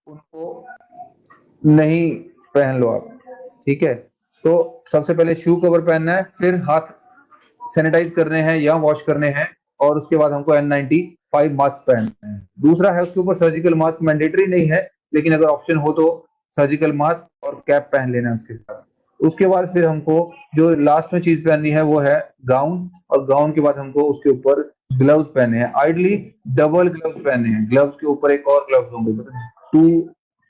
उनको नहीं पहन लो आप। ठीक है, तो सबसे पहले शू कवर पहनना है, फिर हाथ सैनिटाइज करने हैं या वॉश करने हैं, और उसके बाद हमको N95 मास्क पहनना है। दूसरा है उसके ऊपर सर्जिकल मास्क मैंडेटरी नहीं है, लेकिन अगर ऑप्शन हो तो सर्जिकल मास्क और कैप पहन लेना है उसके साथ। उसके बाद फिर हमको जो लास्ट में चीज पहननी है वो है गाउन, और गाउन के बाद हमको उसके ऊपर ग्लव्स पहने हैं, आइडली डबल ग्लव्स पहने हैं, ग्लव्स के ऊपर एक और ग्लव्स होंगे, टू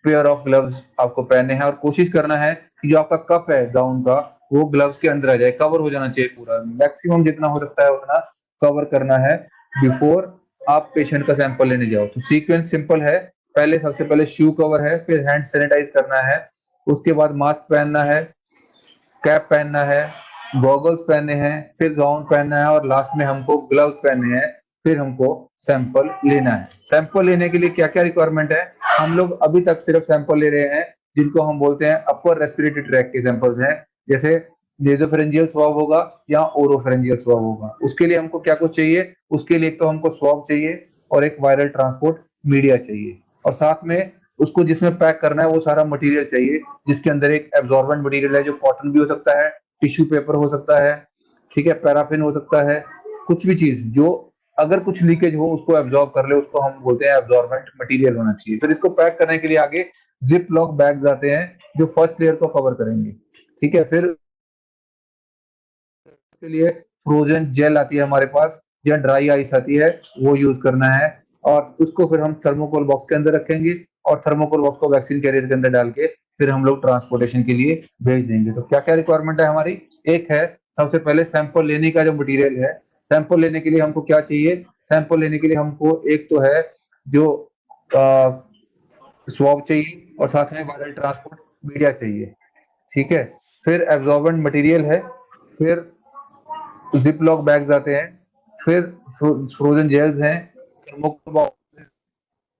पेयर ऑफ ग्लव्स आपको पहने हैं। और कोशिश करना है कि जो आपका कफ है गाउन का वो ग्लव्स के अंदर आ जाए, कवर हो जाना चाहिए पूरा, मैक्सिमम जितना हो सकता है उतना कवर करना है बिफोर आप पेशेंट का सैंपल लेने जाओ। तो सीक्वेंस सिंपल है, पहले सबसे पहले शू कवर है, फिर हैंड सैनिटाइज करना है, उसके बाद मास्क पहनना है, कैप पहनना है, गॉगल्स पहनने हैं, फिर गाउन पहनना है, और लास्ट में हमको ग्लव्स पहनने हैं, फिर हमको सैंपल लेना है। सैंपल लेने के लिए क्या क्या रिक्वायरमेंट है, हम लोग अभी तक सिर्फ सैंपल ले रहे हैं जिनको हम बोलते हैं अपर रेस्पिरेटरी ट्रैक के सैंपल्स हैं, जैसे नेजोफेरेंजियल स्वाब होगा या ओरोफेरेंजियल स्वाब होगा। उसके लिए हमको क्या कुछ चाहिए, उसके लिए एक तो हमको स्वाब चाहिए और एक वायरल ट्रांसपोर्ट मीडिया चाहिए, और साथ में उसको जिसमें पैक करना है वो सारा मटेरियल चाहिए, जिसके अंदर एक एब्जॉर्बेंट मटेरियल है, जो कॉटन भी हो सकता है, टिश्यू पेपर हो सकता है, ठीक है, पैराफिन हो सकता है, कुछ भी चीज जो अगर कुछ लीकेज हो उसको एब्जॉर्ब कर ले, उसको हम बोलते हैं एब्जॉर्बेंट मटेरियल होना चाहिए। फिर इसको पैक करने के लिए आगे जिप लॉक बैग्स आते हैं जो फर्स्ट लेयर को कवर करेंगे। ठीक है, फिर के लिए फ्रोजन जेल आती है हमारे पास, या ड्राई आइस आती है, वो यूज करना है, और उसको फिर हम थर्मोकोल बॉक्स के अंदर रखेंगे, और थर्मोकोल बॉक्स को वैक्सीन कैरियर के अंदर डाल के फिर हम लोग ट्रांसपोर्टेशन के लिए भेज देंगे। तो क्या क्या रिक्वायरमेंट है हमारी, एक है सबसे पहले सैंपल लेने का जो मटेरियल है। सैंपल लेने के लिए हमको क्या चाहिए, सैंपल लेने के लिए हमको एक तो है जो स्वाब चाहिए, और साथ में वायरल ट्रांसपोर्ट मीडिया चाहिए। ठीक है, फिर एब्जॉर्बेंट मटेरियल है, फिर जिप लॉक बैग्स आते हैं, फिर फ्रोजन जेल्स हैं, थर्मोकोल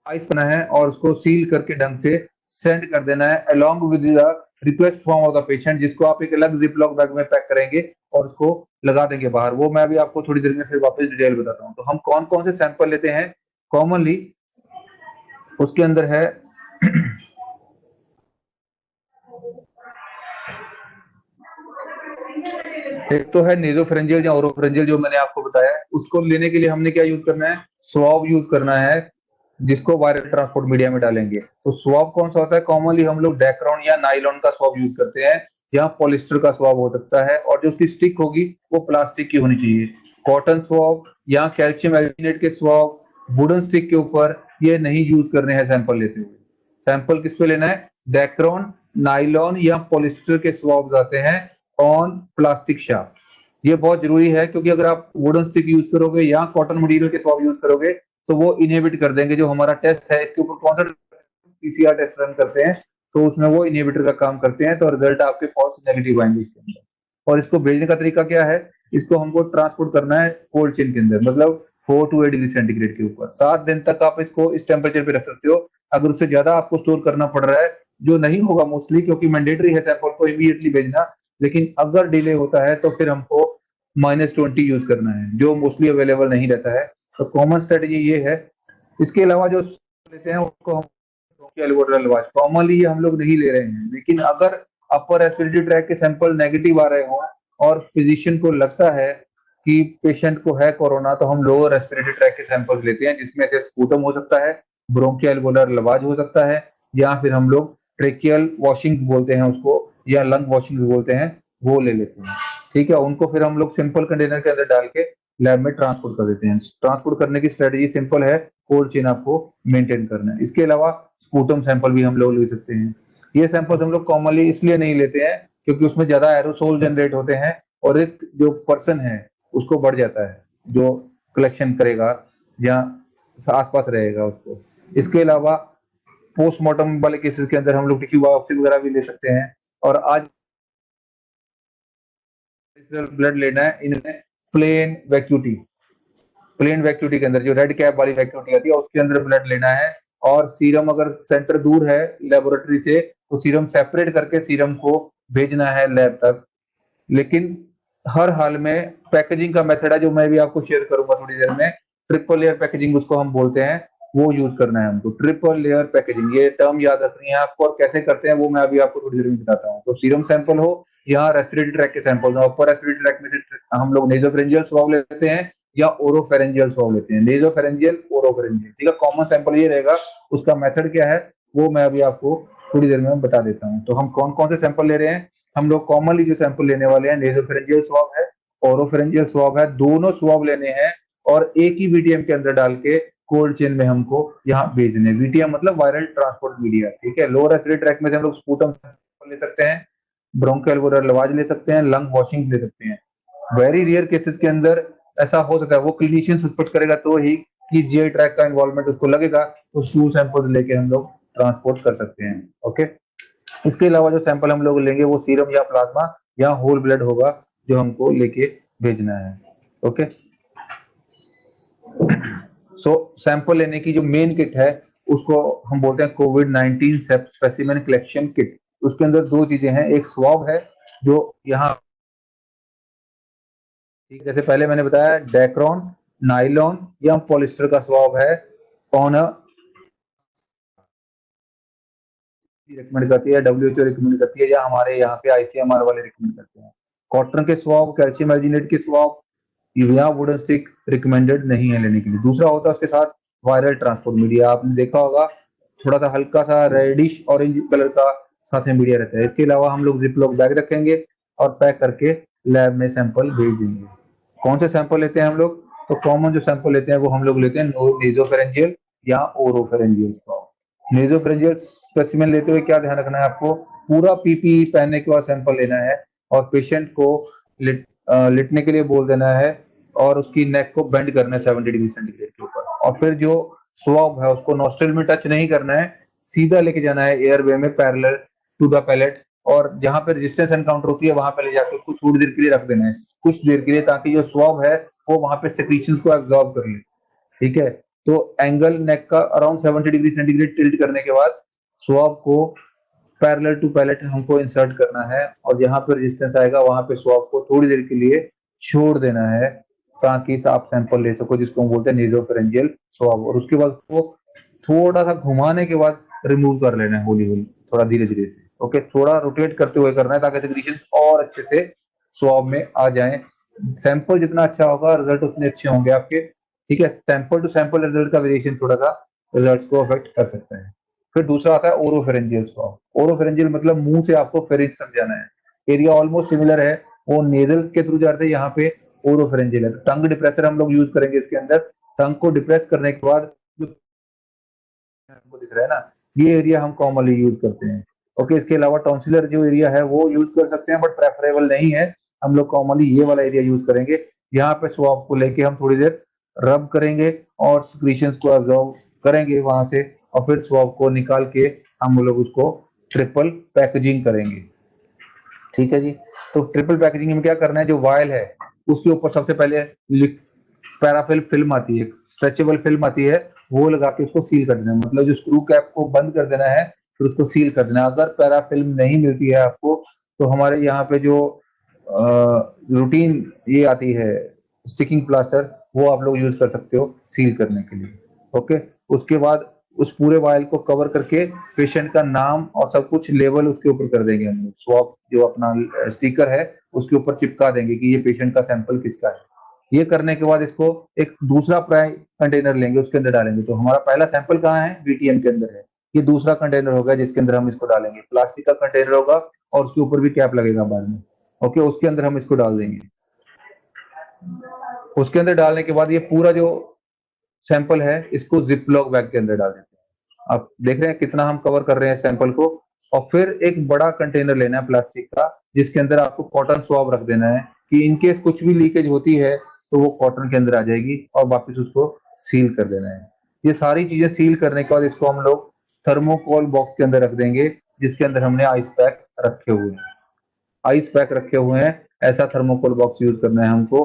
आइस बना है, और उसको सील करके ढंग से सेंड कर देना है along with the request form of the patient, जिसको आप एक अलग जिप लॉक बैग में पैक करेंगे और उसको लगा देंगे बाहर। वो मैं अभी आपको थोड़ी देर में फिर वापस डिटेल बताता हूँ। तो हम कौन कौन से सैंपल लेते हैं कॉमनली, उसके अंदर है एक तो है नेजोफेरेंजियल या ओरोफेरेंजियल जो मैंने आपको बताया है। उसको लेने के लिए हमने क्या यूज करना है, स्वाब यूज करना है, जिसको वायरल ट्रांसपोर्ट मीडिया में डालेंगे। तो स्वाब कौन सा होता है, कॉमनली हम लोग डेक्रोन या नाइलॉन का स्वाब यूज करते हैं, या पॉलिस्टर का स्वाब हो सकता है, और जो उसकी स्टिक होगी वो प्लास्टिक की होनी चाहिए। कॉटन स्वाब या कैल्शियम एल्जिनेट के स्वाब वुडन स्टिक के ऊपर ये नहीं यूज करने हैं सैंपल लेते हुए। सैंपल किस पे लेना है, डेक्रोन, नाइलॉन या पॉलिस्टर के स्वाब आते हैं ऑन प्लास्टिक शाफ्ट। ये बहुत जरूरी है, क्योंकि अगर आप वुडन स्टिक यूज करोगे या कॉटन मटेरियल के स्वाब यूज करोगे तो वो इनहिबिट कर देंगे जो हमारा टेस्ट है। इसके ऊपर कौन सा पीसीआर टेस्ट रन करते हैं, तो उसमें वो इनहिबिटर का काम करते हैं, तो रिजल्ट आपके फॉल्स नेगेटिव आएंगे इसके अंदर। और इसको भेजने का तरीका क्या है, इसको हमको ट्रांसपोर्ट करना है कोल्ड चेन के अंदर, मतलब 4 to 8 डिग्री सेंटीग्रेड के ऊपर। 7 दिन तक आप इसको इस टेम्परेचर पे रख सकते हो। अगर उससे ज्यादा आपको स्टोर करना पड़ रहा है, जो नहीं होगा मोस्टली, क्योंकि मैंडेटरी है सैंपल को इमीडिएटली भेजना, लेकिन अगर डिले होता है तो फिर हमको -20 यूज करना है, जो मोस्टली अवेलेबल नहीं रहता है। तो कॉमन स्ट्रेटेजी ये है। इसके अलावा जो लेते हैं उसको हम कॉमनली ये हम लोग नहीं ले रहे हैं, लेकिन अगर अपर रेस्पिरेटरी ट्रैक के सैंपल नेगेटिव आ रहे हो और फिजिशियन को लगता है कि पेशेंट को है कोरोना, तो हम लोअर रेस्पिरेटरी ट्रैक के सैंपल्स लेते हैं, जिसमें से स्पूटम हो सकता है, ब्रोंकियल लवाज हो सकता है, या फिर हम लोग ट्रेकियल वॉशिंग्स बोलते हैं उसको, या लंग वॉशिंग्स बोलते हैं, वो ले लेते हैं। ठीक है, उनको फिर हम लोग सिंपल कंटेनर के अंदर डाल के लैब में ट्रांसपोर्ट कर देते हैं। ट्रांसपोर्ट करने की स्ट्रेटेजी सिंपल है, कोल्ड चेन आपको मेंटेन करना है। इसके अलावा स्पूटम सैंपल भी हम लोग ले सकते हैं। ये सैंपल्स हम लोग कॉमनली इसलिए नहीं लेते हैं क्योंकि उसमें ज्यादा एरोसोल जनरेट होते हैं, और रिस्क जो पर्सन है उसको बढ़ जाता है, जो कलेक्शन करेगा या आसपास रहेगा उसको। इसके अलावा पोस्टमार्टम वाले केसेस के अंदर हम लोग टिश्यू बायोप्सी वगैरह भी ले सकते हैं। और आज ब्लड लेना है इनमें प्लेन वैक्यूटी के अंदर, जो रेड कैप वाली वैक्यूटी आती है उसके अंदर ब्लड लेना है। और सीरम अगर सेंटर दूर है लेबोरेटरी से, तो सीरम सेपरेट करके सीरम को भेजना है लैब तक। लेकिन हर हाल में पैकेजिंग का मेथड है जो मैं भी आपको शेयर करूंगा थोड़ी देर में, ट्रिपल लेयर पैकेजिंग उसको हम बोलते हैं। वो यूज करना है हमको। ट्रिपल लेयर पैकेजिंग, ये टर्म याद रखनी है आपको, और कैसे करते हैं वो मैं अभी आपको थोड़ी देर में बताता हूँ। तो सीरम सैंपल हो या रेस्पिरेटरी ट्रैक के सैंपल, अपर रेस्पिरेटरी ट्रैक में से हम लोग नेजोफेरेंजियल स्वाब लेते हैं या ओरोफेरेंजियल स्वाब लेते हैं। नेजोफेरेंजियल, ओरोफेरेंजियल, ठीक है। कॉमन सैंपल ये रहेगा। उसका मेथड क्या है वो मैं अभी आपको थोड़ी देर में बता देता हूँ। तो हम कौन कौन से सैंपल ले रहे हैं, हम लोग कॉमनली जो सैंपल लेने वाले हैं, नेजोफेरेंजियल स्वाब है, ओरोफेरेंजियल स्वाब है, दोनों स्वाब लेने हैं और एक ही वीटीएम के अंदर डाल के कोल्ड चेन में हमको यहाँ भेजने। वीटीएम मतलब वायरल ट्रांसपोर्ट मीडिया, ठीक है। लोअर रेस्पिरेटरी ट्रैक में से हम लोग स्पूटम ले सकते हैं, ब्रोंकोअल्वोलर लवाज ले सकते हैं, लंग वॉशिंग ले सकते हैं। वेरी रेयर केसेस के अंदर ऐसा हो सकता है, वो क्लिनिशियन सस्पेक्ट करेगा तो ही कि जीआई ट्रैक का इन्वॉल्वमेंट उसको लगेगा, तो स्टूल सैंपल लेके हम लोग ट्रांसपोर्ट कर सकते हैं। ओके, इसके अलावा जो सैंपल हम लोग लेंगे वो सीरम या प्लाज्मा या होल ब्लड होगा जो हमको लेके भेजना है। ओके, सो सैंपल लेने की जो मेन किट है उसको हम बोलते हैं कोविड-19 स्पेसिमेन कलेक्शन किट। उसके अंदर दो चीजें हैं, एक स्वाब है जो यहाँ, जैसे पहले मैंने बताया डेक्रॉन, नाइलॉन या पॉलिस्टर का स्वाब है। कौन रिकमेंड करती है, डब्ल्यूएचओ रिकमेंड करती है, या हमारे यहाँ पे आईसीएमआर वाले रिकमेंड करते हैं। कॉटन के स्वाब, कैल्शियम एल्जिनेट के स्वाब या वुडन स्टिक रिकमेंडेड नहीं है लेने के लिए। दूसरा होता है उसके साथ वायरल ट्रांसपोर्ट मीडिया, आपने देखा होगा थोड़ा सा हल्का सा रेडिश ऑरेंज कलर का साथ में मीडिया रहता है। इसके अलावा हम लोग जिपलॉक बैग रखेंगे और पैक करके लैब में सैंपल भेज देंगे। कौन से सैंपल लेते हैं हम लोग, तो कॉमन जो सैंपल लेते हैं वो हम लोग लेते हैं नेजोफेरेंजियल या ओरोफेरेंजियल स्वाब। नेजोफेरेंजियल स्पेसिमेन लेते हुए क्या ध्यान रखना है आपको, पूरा पीपीई पहनने के बाद सैंपल लेना है और पेशेंट को लिटने के लिए बोल देना है और उसकी नेक को बेंड करना है 70 डिग्री सेंटीग्रेड के ऊपर। और फिर जो स्वाब है उसको नॉस्ट्रिल में टच नहीं करना है, सीधा लेके जाना है एयरवे में पैरेलल टू द पैलेट, और जहां पे रेजिस्टेंस एनकाउंटर होती है वहां पे ले जाकर उसको थोड़ी देर के लिए रख देना है, कुछ देर के लिए, ताकि जो स्वाब है वो वहां पे सेक्रीशंस को एब्जॉर्ब कर ले। ठीक है, तो एंगल नेक का अराउंड 70 डिग्री सेंटीग्रेड टिल्ट करने के बाद स्वाब को पैरेलल टू पैलेट हमको इंसर्ट करना है और जहां पे रेजिस्टेंस आएगा वहां पे स्वाब को थोड़ी देर के लिए छोड़ देना है ताकि आप सैंपल ले सको, जिसको हम बोलते हैं नेजोफेरेंजियल स्वाब। और उसके बाद उसको थोड़ा सा घुमाने के बाद रिमूव कर लेना है होली होली, थोड़ा धीरे धीरे से। ओके, थोड़ा रोटेट करते हुए करना है ताकि सेक्रीशंस और अच्छे से स्वाब में आ जाएं। सैंपल जितना अच्छा होगा रिजल्ट उतने अच्छे होंगे आपके। ठीक है, सैंपल टू सैंपल रिजल्ट का वेरिएशन थोड़ा सा रिजल्ट्स को अफेक्ट कर सकता है। फिर दूसरा आता है ओरोफेरेंजियल स्वाब। ओरोफेरेंजियल मतलब मुंह से आपको फेरिंज समझाना है, एरिया ऑलमोस्ट सिमिलर है, वो नेजल के थ्रू जाते हैं, यहाँ पे ओरोफेरेंजियल है। टंग डिप्रेसर हम लोग यूज करेंगे इसके अंदर। टंग को डिप्रेस करने के बाद जो आपको दिख रहा है ना, ये एरिया हम कॉमनली यूज करते हैं। ओके, इसके अलावा टॉन्सिलर जो एरिया है वो यूज कर सकते हैं बट प्रेफरेबल नहीं है, हम लोग कॉमनली ये वाला एरिया यूज करेंगे। यहाँ पे स्वाब को लेके हम थोड़ी देर रब करेंगे और सिक्रीशंस को एब्जॉर्ब करेंगे वहां से, और फिर स्वाब को निकाल के हम लोग उसको ट्रिपल पैकेजिंग करेंगे। ठीक है जी, तो ट्रिपल पैकेजिंग में क्या करना है, जो वायल है उसके ऊपर सबसे पहले पैराफिल फिल्म आती है, स्ट्रेचेबल फिल्म आती है, वो लगा के उसको सील कर देना है। मतलब जो स्क्रू कैप को बंद कर देना है फिर उसको सील कर देना है। अगर पैराफिल्म नहीं मिलती है आपको तो हमारे यहाँ पे जो रूटीन ये आती है स्टिकिंग प्लास्टर, वो आप लोग यूज कर सकते हो सील करने के लिए। ओके, उसके बाद उस पूरे वायल को कवर करके पेशेंट का नाम और सब कुछ लेवल उसके ऊपर कर देंगे हम लोग। स्वाब जो अपना स्टिकर है उसके ऊपर चिपका देंगे कि ये पेशेंट का सैंपल किसका है। ये करने के बाद इसको एक दूसरा प्राय कंटेनर लेंगे, उसके अंदर डालेंगे। तो हमारा पहला सैंपल कहाँ है, बीटीएम के अंदर है। ये दूसरा कंटेनर होगा जिसके अंदर हम इसको डालेंगे, प्लास्टिक का कंटेनर होगा और उसके ऊपर भी कैप लगेगा बाद में। ओके, उसके अंदर हम इसको डाल देंगे। उसके अंदर डालने के बाद ये पूरा जो सैंपल है इसको जिपलॉक बैग के अंदर डाल देते हैं। आप देख रहे हैं कितना हम कवर कर रहे हैं सैंपल को। और फिर एक बड़ा कंटेनर लेना है प्लास्टिक का, जिसके अंदर आपको कॉटन स्वाब रख देना है कि इनकेस कुछ भी लीकेज होती है तो वो कॉटन के अंदर आ जाएगी, और वापस उसको सील कर देना है। ये सारी चीजें सील करने के बाद इसको हम लोग थर्मोकोल बॉक्स के अंदर रख देंगे, जिसके अंदर हमने आइस पैक रखे हुए हैं। आइस पैक रखे हुए हैं, ऐसा थर्मोकोल बॉक्स यूज करना है हमको।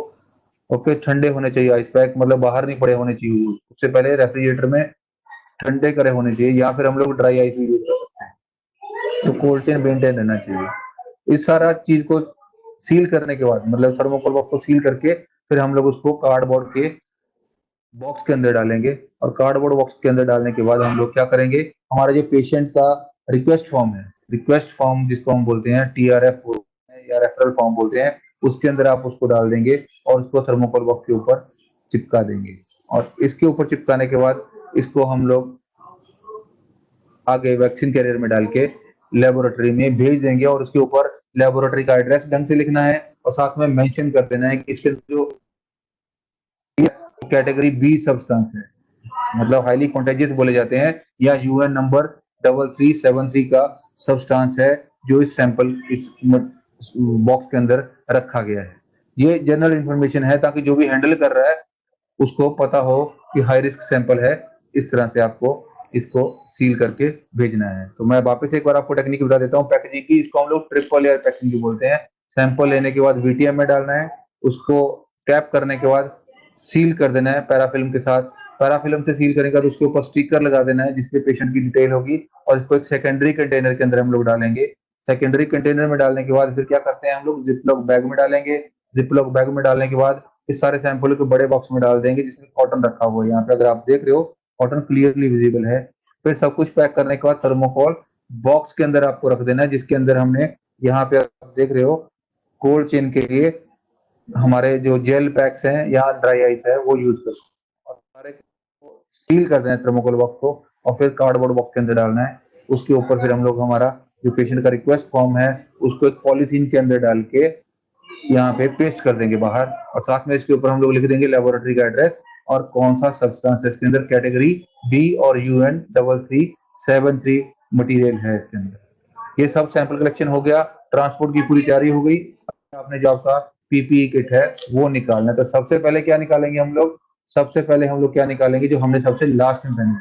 ओके, ठंडे होने चाहिए आइस पैक, मतलब बाहर नहीं पड़े होने चाहिए, उससे पहले रेफ्रिजरेटर में ठंडे करे होने चाहिए, या फिर हम लोग ड्राई आइस भी यूज कर सकते हैं। तो कोल्ड चेन मेंटेन रहना चाहिए। इस सारा चीज को सील करने के बाद, मतलब थर्मोकोल बॉक्स को सील करके फिर हम लोग उसको कार्डबोर्ड के बॉक्स के अंदर डालेंगे और कार्डबोर्ड बॉक्स के अंदर डालने के बाद हम लोग क्या करेंगे, हमारा जो पेशेंट का रिक्वेस्ट फॉर्म है, रिक्वेस्ट फॉर्म जिसको हम बोलते हैं TRF या रेफरल फॉर्म बोलते हैं, उसके अंदर आप उसको डाल देंगे और उसको थर्मोकोल बॉक्स के ऊपर चिपका देंगे। और इसके ऊपर चिपकाने के बाद इसको हम लोग आगे वैक्सीन कैरियर में डाल के लेबोरेटरी में भेज देंगे और उसके ऊपर लेबोरेटरी का एड्रेस ढंग से लिखना है और साथ में मेंशन कर देना है कि इसके जो कैटेगरी बी सब्सटेंस है, मतलब हाईली कॉन्टेजियस बोले जाते हैं, या UN नंबर 3373 का सब्सटेंस है जो इस सैंपल इस बॉक्स के अंदर रखा गया है। ये जनरल इंफॉर्मेशन है ताकि जो भी हैंडल कर रहा है उसको पता हो कि हाई रिस्क सैंपल है, इस तरह से आपको इसको सील करके भेजना है। तो मैं वापस एक बार आपको टेक्निक बता देता हूँ पैकेजिंग की। इसको हम लोग ट्रिपल लेयर पैकेजिंग बोलते हैं। सैंपल लेने के बाद VTM में डालना है, उसको टैप करने के बाद सील कर देना है पैराफिल्म के साथ। पैराफिल्म से सील करने के बाद उसके ऊपर स्टिकर लगा देना है जिसपे पेशेंट की डिटेल होगी और इसको एक सेकेंडरी कंटेनर के अंदर हम लोग डालेंगे। सेकेंडरी कंटेनर में डालने के बाद फिर क्या करते हैं, हम लोग जिपलॉक बैग में डालेंगे। जिपलॉक बैग में डालने के बाद इस सारे सैंपल को बड़े बॉक्स में डाल देंगे जिसमें कॉटन रखा हुआ है। यहाँ पे अगर आप देख रहे हो कॉटन क्लियरली विजिबल है। फिर सब कुछ पैक करने के बाद थर्मोकोल बॉक्स के अंदर आपको रख देना है जिसके अंदर हमने, यहाँ पे आप देख रहे हो कोल्ड चेन के लिए हमारे जो जेल पैक्स हैं या ड्राई आइस है वो यूज कर, और सारे सील कर देना है थर्मोकोल बॉक्स को और फिर कार्डबोर्ड बॉक्स के अंदर डालना है। उसके ऊपर फिर हम लोग हमारा जो पेशेंट का रिक्वेस्ट फॉर्म है उसको एक पॉलीथीन के अंदर डाल के यहाँ पे पेस्ट कर देंगे बाहर, और साथ में इसके ऊपर हम लोग लिख देंगे लेबोरेटरी का एड्रेस और कौन सा सब्सटेंस है इसके अंदर, कैटेगरी बी और UN 3373 मटेरियल है इसके अंदर। ये सब सैंपल कलेक्शन हो गया, ट्रांसपोर्ट की पूरी तैयारी हो गई। आपने जो आपका PPE किट है वो निकालना है। तो सबसे पहले क्या निकालेंगे हम लोग, सबसे पहले हम लोग क्या निकालेंगे जो हमने सबसे लास्ट में पहने,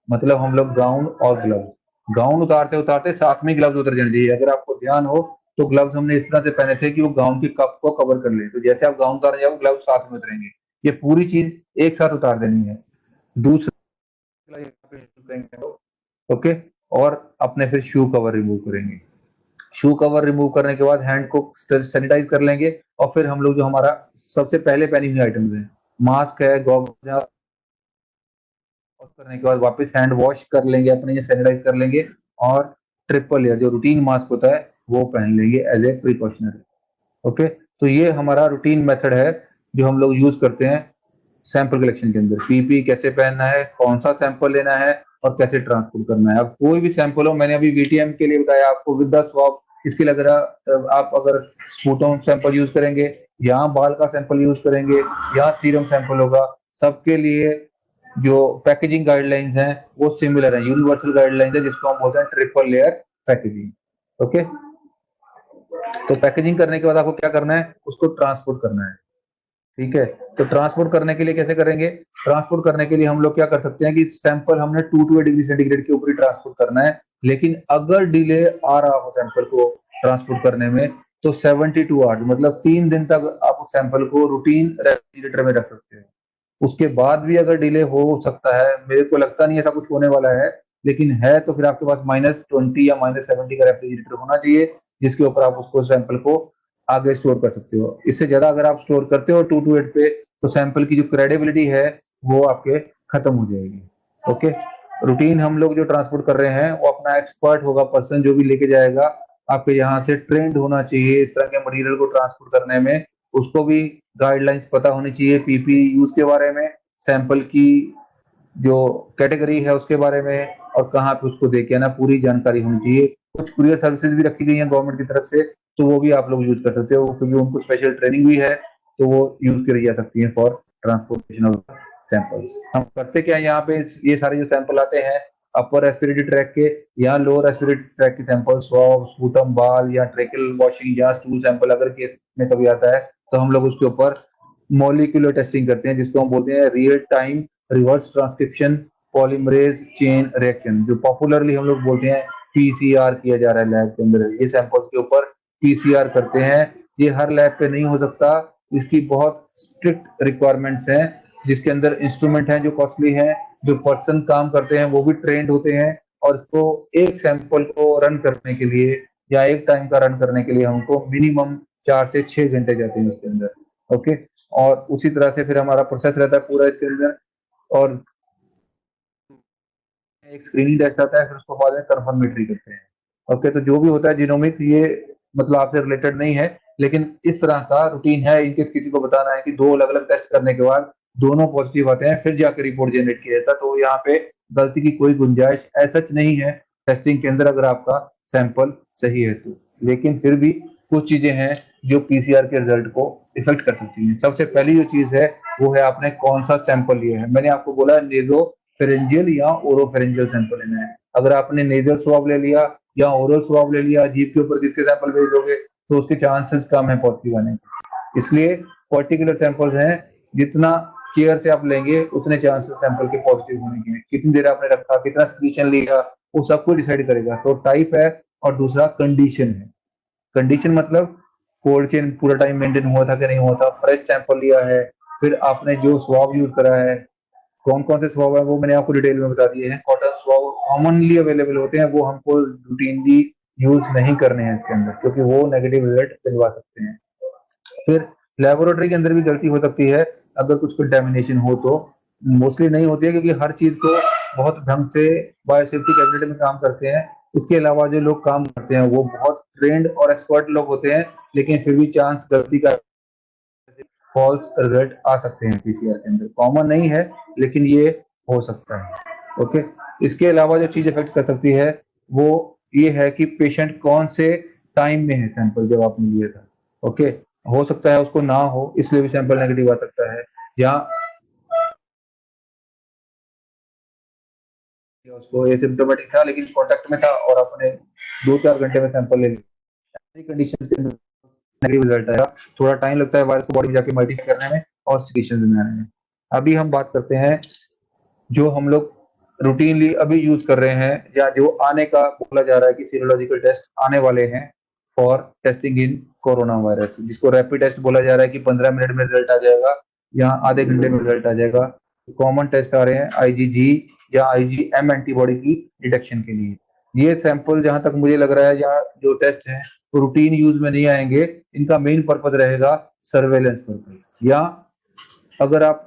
मतलब हम लोग गाउन और ग्लव। गाउन उतारते उतारते साथ में ग्लव्स उतर जाने चाहिए। अगर आपको ध्यान हो तो ग्लव्स हमने इस तरह से पहने थे कि वो गाउन की कप को कवर कर ले, तो जैसे आप गाउन उतारने जाओ ग्लव्स साथ में उतरेंगे। ये पूरी चीज एक साथ उतार देनी है। दूसरा ओके, और अपने फिर शू कवर रिमूव करेंगे। शू कवर रिमूव करने के बाद हैंड को सैनिटाइज कर लेंगे और फिर हम लोग जो हमारा सबसे पहले पहनी हुई आइटम्स है, मास्क है, गॉगल्स है, करने के बाद वापस हैंड वॉश कर लेंगे, अपने ये सैनिटाइज कर लेंगे और ट्रिपल लेयर जो रूटीन मास्क होता है वो पहन लेंगे एज ए प्रिकॉशनरी। ओके, तो ये हमारा रूटीन मेथड है जो हम लोग यूज करते हैं सैंपल कलेक्शन के अंदर। पीपी कैसे पहनना है, कौन सा सैंपल लेना है और कैसे ट्रांसपोर्ट करना है। अब कोई भी सैंपल हो, मैंने अभी VTM के लिए बताया आपको विद द स्वैब, इसके लिए अगर आप अगर स्पूटम सैंपल यूज करेंगे या बाल का सैंपल यूज करेंगे या सीरम सैंपल होगा, सबके लिए जो पैकेजिंग गाइडलाइंस हैं वो सिमिलर है, यूनिवर्सल गाइडलाइंस है जिसको हम बोलते हैं ट्रिपल लेयर पैकेजिंग। ओके, तो पैकेजिंग करने के बाद आपको क्या करना है, उसको ट्रांसपोर्ट करना है। ठीक है, तो ट्रांसपोर्ट करने के लिए कैसे करेंगे, ट्रांसपोर्ट करने के लिए हम लोग क्या कर सकते हैं कि सैंपल हमने 228 डिग्री सेंटीग्रेड के ऊपर ही ट्रांसपोर्ट करना है। लेकिन अगर डिले आ रहा हो सैंपल को ट्रांसपोर्ट करने में तो 72 आवर्स मतलब 3 दिन तक आप उस सैंपल को रूटीन रेफ्रिजरेटर में रख सकते हैं। उसके बाद भी अगर डिले हो सकता है, मेरे को लगता नहीं ऐसा कुछ होने वाला है, लेकिन है तो फिर आपके पास -20 या -70 का रेफ्रिजरेटर होना चाहिए जिसके ऊपर आप उसको सैंपल को आगे स्टोर कर सकते हो। इससे ज्यादा अगर आप स्टोर करते हो 228 पे तो सैंपल की जो क्रेडिबिलिटी है वो आपके खत्म हो जाएगी। ओके, रूटीन हम लोग जो ट्रांसपोर्ट कर रहे हैं वो अपना एक्सपर्ट होगा, पर्सन जो भी लेके जाएगा आपके यहाँ से ट्रेंड होना चाहिए इस तरह के मटेरियल को ट्रांसपोर्ट करने में। उसको भी गाइडलाइंस पता होनी चाहिए पीपी यूज के बारे में, सैंपल की जो कैटेगरी है उसके बारे में और कहाँ पे उसको दे के आना, पूरी जानकारी होनी चाहिए। कुछ कुरियर सर्विसेज भी रखी गई हैं गवर्नमेंट की तरफ से, तो वो भी आप लोग यूज कर सकते हो क्योंकि उनको स्पेशल ट्रेनिंग भी है, तो वो यूज करी जा सकती है फॉर ट्रांसपोर्टेशन ऑफ सैंपल्स। हम करते क्या है यहाँ पे, ये सारे जो सैंपल आते हैं अपर रेस्पिरेटरी ट्रैक के या लोअर रेस्पिरेटरी ट्रैक के सैंपल, स्वॉब, स्पूटम, बाल या ट्रेकल वॉशिंग या स्टूल सैंपल अगर केस में कभी आता है तो हम लोग उसके ऊपर मॉलिक्यूलर टेस्टिंग करते हैं जिसको हम बोलते हैं real time reverse transcription polymerase chain reaction, जो पॉपुलरली हम लोग बोलते हैं PCR किया जा रहा है लैब के अंदर। ये सैंपल्स के ऊपर PCR करते हैं, ये हर लैब पे नहीं हो सकता, इसकी बहुत स्ट्रिक्ट रिक्वायरमेंट्स हैं जिसके अंदर इंस्ट्रूमेंट हैं जो कॉस्टली हैं, जो पर्सन काम करते हैं वो भी ट्रेंड होते हैं, और इसको एक सैंपल को रन करने के लिए या एक टाइम का रन करने के लिए हमको मिनिमम 4 से 6 घंटे जाते हैं उसके अंदर। ओके, और उसी तरह से फिर हमारा प्रोसेस रहता है पूरा इसके अंदर और एक स्क्रीनिंग टेस्ट आता है, फिर उसको बाद में कंफर्मेटरी करते हैं। ओके, तो जो भी होता है जीनोमिक, ये मतलब आपसे रिलेटेड नहीं है, लेकिन इस तरह का रूटीन है। इनकेस किसी को बताना है कि 2 अलग-अलग टेस्ट करने के बाद दोनों पॉजिटिव आते हैं, फिर जाकर रिपोर्ट जनरेट किया जाता है, तो यहाँ पे गलती की कोई गुंजाइश एज़ सच नहीं है टेस्टिंग के अंदर, अगर आपका सैंपल सही है तो। लेकिन फिर भी कुछ चीजें हैं जो पीसीआर के रिजल्ट को इफेक्ट कर सकती हैं। सबसे पहली जो चीज है वो है आपने कौन सा सैंपल लिया है। मैंने आपको बोला नेज़ोफेरेंजियल या ओरोफेरेंजियल सैंपल लेना है। अगर आपने नेजल स्वाब ले लिया या ओरल स्वाब ले लिया, जीभ के ऊपर किसके सैंपल भेज दोगे तो उसके चांसेस कम है पॉजिटिव आने के। इसलिए पर्टिकुलर सैंपल्स हैं, जितना केयर से आप लेंगे उतने चांसेस सैंपल के पॉजिटिव होने के हैं। कितनी देर आपने रखा, कितना सिक्रीशन लिया, वो सब कुछ डिसाइड करेगा। तो टाइप है और दूसरा कंडीशन है। कंडीशन मतलब कोल्ड चेन पूरा टाइम मेंटेन हुआ था कि नहीं हुआ था, फ्रेश सैंपल लिया है, फिर आपने जो स्वाब यूज करा है, कौन कौन से स्वाब है वो मैंने आपको डिटेल में बता दिए हैं। कॉटन स्वाब कॉमनली अवेलेबल होते हैं, वो हमको रूटीनली यूज नहीं करने हैं इसके अंदर, क्योंकि वो नेगेटिव रिजल्ट दिलवा सकते हैं। फिर लेबोरेटरी के अंदर भी गलती हो सकती है, अगर कुछ कंटेमिनेशन हो तो। मोस्टली नहीं होती है, क्योंकि हर चीज को बहुत ढंग से बायोसेफ्टी कैबिनेट में काम करते हैं। इसके अलावा जो लोग काम करते हैं वो बहुत ट्रेंड और एक्सपर्ट लोग होते हैं, लेकिन फिर भी चांस गलती का फॉल्स रिजल्ट आ सकते हैं पीसीआर के अंदर। कॉमन नहीं है, लेकिन ये हो सकता है। ओके, इसके अलावा जो चीज इफेक्ट कर सकती है वो ये है कि पेशेंट कौन से टाइम में है सैंपल जब आपने लिया था। ओके, हो सकता है उसको ना हो, इसलिए भी सैंपल नेगेटिव आ सकता है, या उसको एसिम्प्टोमेटिक था लेकिन कॉन्टेक्ट में था और आपने 2-4 घंटे में सैंपल ले लिया, ऐसी कंडीशन के अंदर नेगेटिव रिजल्ट आएगा। थोड़ा टाइम लगता है वायरस को बॉडी में जाके मल्टीप्लाई करने में और सिक्रीशन में आने में। अभी हम बात करते हैं जो हम लोग रूटीनली अभी यूज कर रहे हैं, या जो आने का बोला जा रहा है कि सीरोलॉजिकल टेस्ट आने वाले हैं for testing in corona virus, जिसको रैपिड टेस्ट बोला जा रहा है कि 15 मिनट में रिजल्ट आ जाएगा या आधे घंटे में रिजल्ट आ जाएगा। कॉमन टेस्ट आ रहे हैं आईजीजी या आईजीएम एंटीबॉडी की डिटेक्शन के लिए। ये सैंपल जहां तक मुझे लग रहा है, या जो टेस्ट है वो रूटीन यूज में नहीं आएंगे। इनका मेन पर्पज रहेगा सर्वेलेंस पर्पज, या अगर आप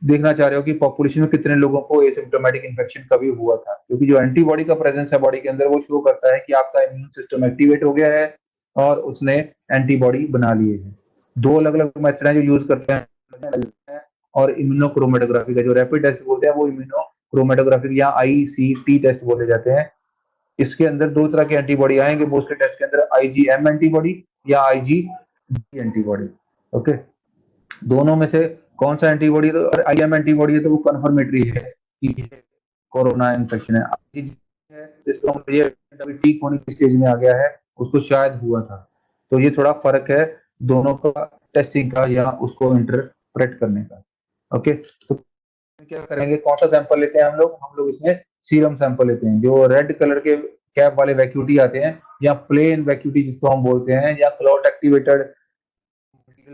देखना चाह रहे हो कि पॉपुलेशन में कितने लोगों को एसिम्प्टोमेटिक इन्फेक्शन कभी हुआ था, क्योंकि जो एंटीबॉडी का प्रेजेंस है बॉडी के अंदर वो शो करता है कि आपका इम्यून सिस्टम एक्टिवेट हो गया है और उसने एंटीबॉडी बना लिए हैं। 2 अलग-अलग मेथड है जो यूज करते हैं, और इम्यूनोक्रोमेटोग्राफी का जो रैपिड टेस्ट बोलते हैं वो इम्यूनोक्रोमेटोग्राफी या आईसीटी टेस्ट बोले जाते हैं। इसके अंदर 2 तरह के एंटीबॉडी आएंगे मोस्टली टेस्ट के अंदर, आईजीएम एंटीबॉडी या आईजी एंटीबॉडी। ओके, दोनों में से कौन सा एंटीबॉडी, तो आईएम एंटीबॉडी है तो वो कंफर्मेटरी है कि कोरोना इन्फेक्शन है। है इसका मतलब ये अभी ठीक होने की स्टेज में आ गया है, उसको शायद हुआ था। तो ये थोड़ा फर्क है दोनों का टेस्टिंग का या उसको इंटरप्रेट करने का। ओके, तो क्या करेंगे, कौन सा सैंपल लेते हैं हम लोग इसमें सीरम सैंपल लेते हैं। जो रेड कलर के कैप वाले वैक्यूटी आते हैं, या प्लेन वैक्यूटी जिसको हम बोलते हैं, या क्लॉट एक्टिवेटेड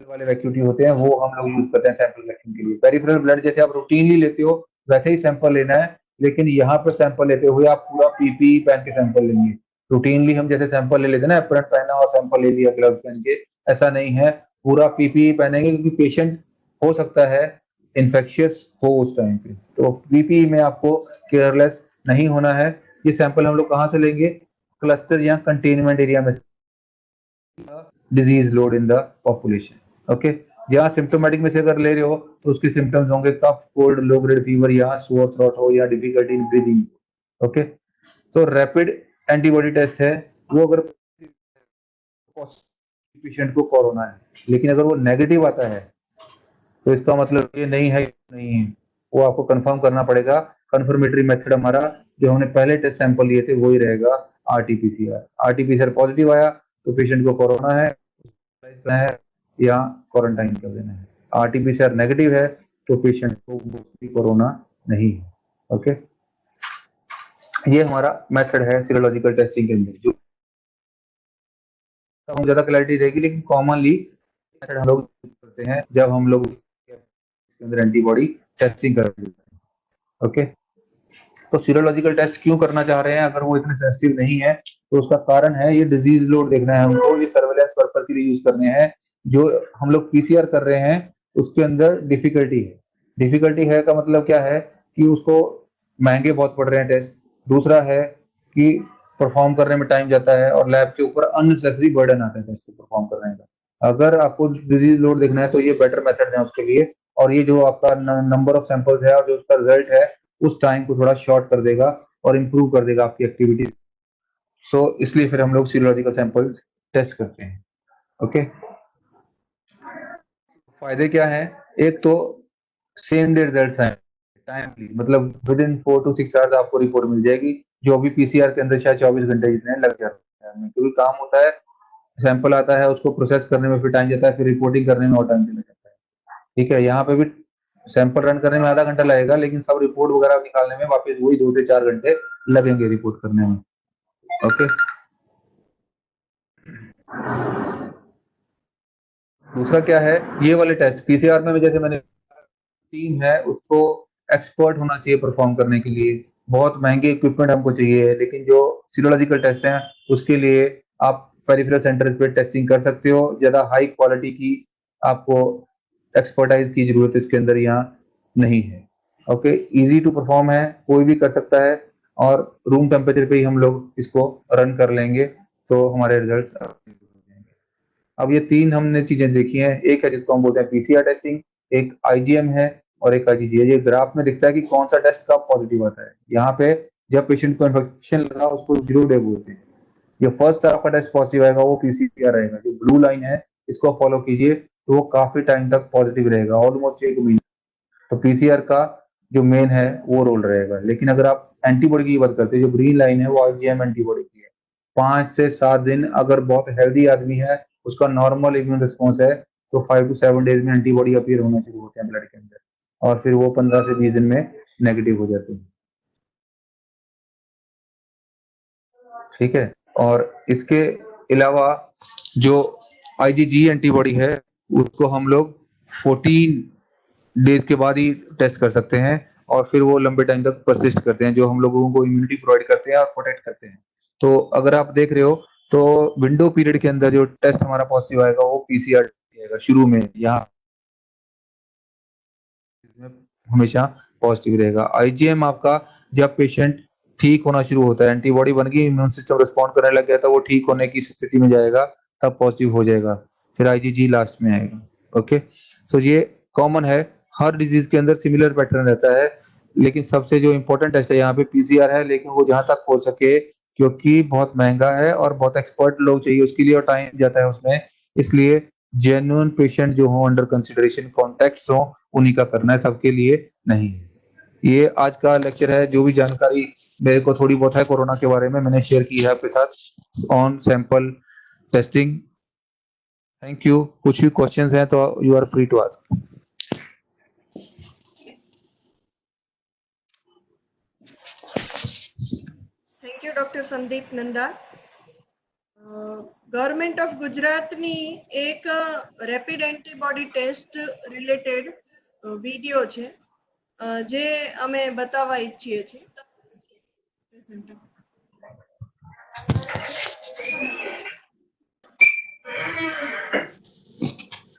वाले वैक्यूटी होते हैं, वो हम लोग यूज करते हैं सैंपल कलेक्शन के लिए। पेरिफेरल ब्लड जैसे आप रूटीनली लेते हो वैसे ही सैंपल लेना है, लेकिन यहाँ पर सैंपल लेते हुए आप पूरा पीपीई पहन के सैंपल लेंगे। रूटीनली हम जैसे सैंपल ले लेते हैं ना, एप्रन पहना और सैंपल ले लिया ग्लव्स पहन के, ऐसा नहीं है। पूरा पीपीई पहनेंगे, क्योंकि पेशेंट हो सकता है इन्फेक्शियस हो उस टाइम पे, तो पीपीई में आपको केयरलेस नहीं होना है। ये सैंपल हम लोग कहाँ से लेंगे, क्लस्टर या कंटेनमेंट एरिया में, disease load in the population. Okay, या सिम्टोमेटिक में से अगर ले रहे हो तो उसके सिम्टम्स होंगे कफ, कोल्ड, लो ग्रेड फीवर, या सोर थ्रोट हो, या डिफिकल्टी इन ब्रीदिंग। ओके, तो रैपिड एंटीबॉडी टेस्ट है वो, अगर पेशेंट को कोरोना है लेकिन अगर वो नेगेटिव आता है तो इसका मतलब ये नहीं है नहीं है, वो आपको कंफर्म करना पड़ेगा। कंफर्मेटरी मेथड हमारा जो हमने पहले टेस्ट सैंपल लिए थे वही रहेगा, आरटीपीसीआर। आरटीपीसीआर पॉजिटिव आया तो पेशेंट को कोरोना है या क्वारंटाइन कर देना है। आरटीपीसीआर नेगेटिव है तो पेशेंट को कोरोना नहीं है। ओके, ये हमारा मेथड है सीरोलॉजिकल टेस्टिंग के अंदर, जो ज्यादा क्लैरिटी रहेगी, लेकिन कॉमनली मेथड हम लोग करते हैं जब हम लोग के अंदर एंटीबॉडी टेस्टिंग करते हैं। ओके, तो सीरोलॉजिकल टेस्ट क्यों करना चाह रहे हैं अगर वो इतने सेंसिटिव नहीं है, तो उसका कारण है ये डिजीज लोड देखना है हमको, ये सर्वेलेंस पर्पस के लिए यूज करने हैं। जो हम लोग पीसीआर कर रहे हैं उसके अंदर डिफिकल्टी है, डिफिकल्टी है का मतलब क्या है कि उसको महंगे बहुत पड़ रहे हैं टेस्ट। दूसरा है कि परफॉर्म करने में टाइम जाता है और लैब के ऊपर अननेसेसरी बर्डन आता है टेस्ट को परफॉर्म करने का। अगर आपको डिजीज लोड देखना है तो ये बेटर मेथड है उसके लिए। और ये जो आपका नंबर ऑफ सैंपल्स है और जो उसका रिजल्ट है उस टाइम को थोड़ा शॉर्ट कर देगा और इम्प्रूव कर देगा आपकी एक्टिविटी। सो इसलिए फिर हम लोग सीरोलॉजिकल सैंपल्स टेस्ट करते हैं। ओके, फायदे क्या है? एक तो सेम डे रिजल्ट्स हैं, टाइमली, मतलब विद इन 4 to 6 आवर्स आपको रिपोर्ट मिल जाएगी, जो अभी पीसीआर के अंदर शायद 24 घंटे जितने लग जाते हैं। क्योंकि काम होता है, सैंपल आता है, उसको प्रोसेस करने में फिर टाइम जाता है, फिर रिपोर्टिंग करने में और टाइम चला जाता है। ठीक है, यहाँ पे भी सैंपल रन करने में आधा घंटा लगेगा, लेकिन सब रिपोर्ट वगैरह निकालने में वापस वही 2 से 4 घंटे लगेंगे रिपोर्ट करने में। ओके, दूसरा क्या है, ये वाले टेस्ट पीसीआर में जैसे मैंने, टीम है उसको एक्सपर्ट होना चाहिए परफॉर्म करने के लिए, बहुत महंगे इक्विपमेंट हमको चाहिए। लेकिन जो सीरोलॉजिकल टेस्ट हैं उसके लिए आप पेरिफेरल सेंटर पे टेस्टिंग कर सकते हो, ज्यादा हाई क्वालिटी की आपको एक्सपर्टाइज की जरूरत इसके अंदर यहाँ नहीं है। ओके, इजी टू परफॉर्म है, कोई भी कर सकता है, और रूम टेम्परेचर पे ही हम लोग इसको रन कर लेंगे तो हमारे रिजल्ट्स। अब ये तीन हमने चीजें देखी हैं, एक है जिसको हम बोलते हैं पीसीआर टेस्टिंग, एक आईजीएम है, और एक आईजीजी है। ये ग्राफ में दिखता है कि कौन सा टेस्ट कब पॉजिटिव आता है। यहाँ पे जब पेशेंट को इन्फेक्शन लगा उसको 0 डे बोलते हैं। ये फर्स्ट आपका टेस्ट पॉजिटिव आएगा वो पीसीआर रहेगा। जो ब्लू लाइन है इसको फॉलो कीजिए तो वो काफी टाइम तक पॉजिटिव रहेगा, ऑलमोस्ट 1 महीना। तो पीसीआर का जो मेन है वो रोल रहेगा। लेकिन अगर आप एंटीबॉडी की बात करते हैं, जो ग्रीन लाइन है वो आईजीएम एंटीबॉडी की है। 5 से 7 दिन, अगर बहुत हेल्दी आदमी है, उसका नॉर्मल इम्यून रिस्पॉन्स है, तो 5 to 7 डेज में एंटीबॉडी अपीयर होना शुरू होते हैं ब्लड के अंदर, और फिर वो 15 से 20 दिन में नेगेटिव हो जाते हैं। ठीक है, और इसके अलावा जो आईजीजी एंटीबॉडी है उसको हम लोग 14 डेज के बाद ही टेस्ट कर सकते हैं, और फिर वो लंबे टाइम तक परसिस्ट करते हैं, जो हम लोगों को इम्यूनिटी प्रोवाइड करते हैं और प्रोटेक्ट करते हैं। तो अगर आप देख रहे हो तो विंडो पीरियड के अंदर जो टेस्ट हमारा पॉजिटिव आएगा वो पीसीआर आएगा शुरू में, यहाँ हमेशा पॉजिटिव रहेगा। आईजीएम आपका जब पेशेंट ठीक होना शुरू होता है, एंटीबॉडी बन गई, इम्यून सिस्टम रिस्पॉन्ड करने लग गया था, वो ठीक होने की स्थिति में जाएगा, तब पॉजिटिव हो जाएगा। फिर आईजीजी लास्ट में आएगा। ओके, सो ये कॉमन है, हर डिजीज के अंदर सिमिलर पैटर्न रहता है। लेकिन सबसे जो इम्पोर्टेंट टेस्ट है यहाँ पे पीसीआर है, लेकिन वो जहां तक हो सके, क्योंकि बहुत महंगा है और बहुत एक्सपर्ट लोग चाहिए उसके लिए और टाइम जाता है उसमें, इसलिए जेन्युइन पेशेंट जो हो, अंडर कंसिडरेशन कॉन्टेक्ट्स हो, उन्हीं का करना है, सबके लिए नहीं है। ये आज का लेक्चर है, जो भी जानकारी मेरे को थोड़ी बहुत है कोरोना के बारे में मैंने शेयर की है आपके साथ on sample testing. Thank you. कुछ भी क्वेश्चंस हैं तो you are free to ask. Thank you doctor Sandeep Nanda. Government of गुजरातनी एक rapid antibody test related video છે જે અમે બતાવવા ઈચ્છીએ છીએ.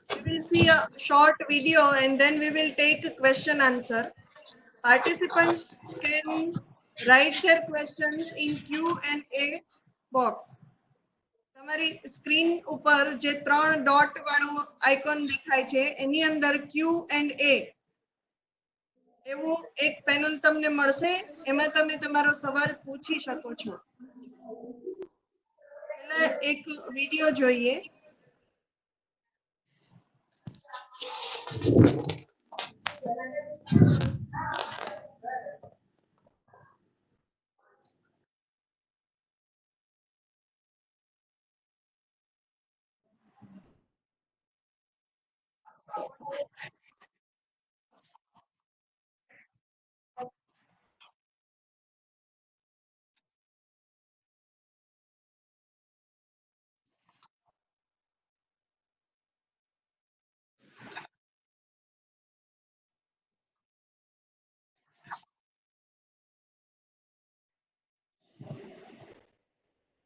We will see a short video and then we will take a question answer. Participants can write their questions in Q&A box. તમારી screen ઉપર જે 3 ડોટ વાળું આઇકોન દેખાય છે એની અંદર Q&A એવું એક પેનલ તમને મળશે, એમાં તમે તમારો સવાલ પૂછી શકો છો. પહેલા એક વિડિયો જોઈએ.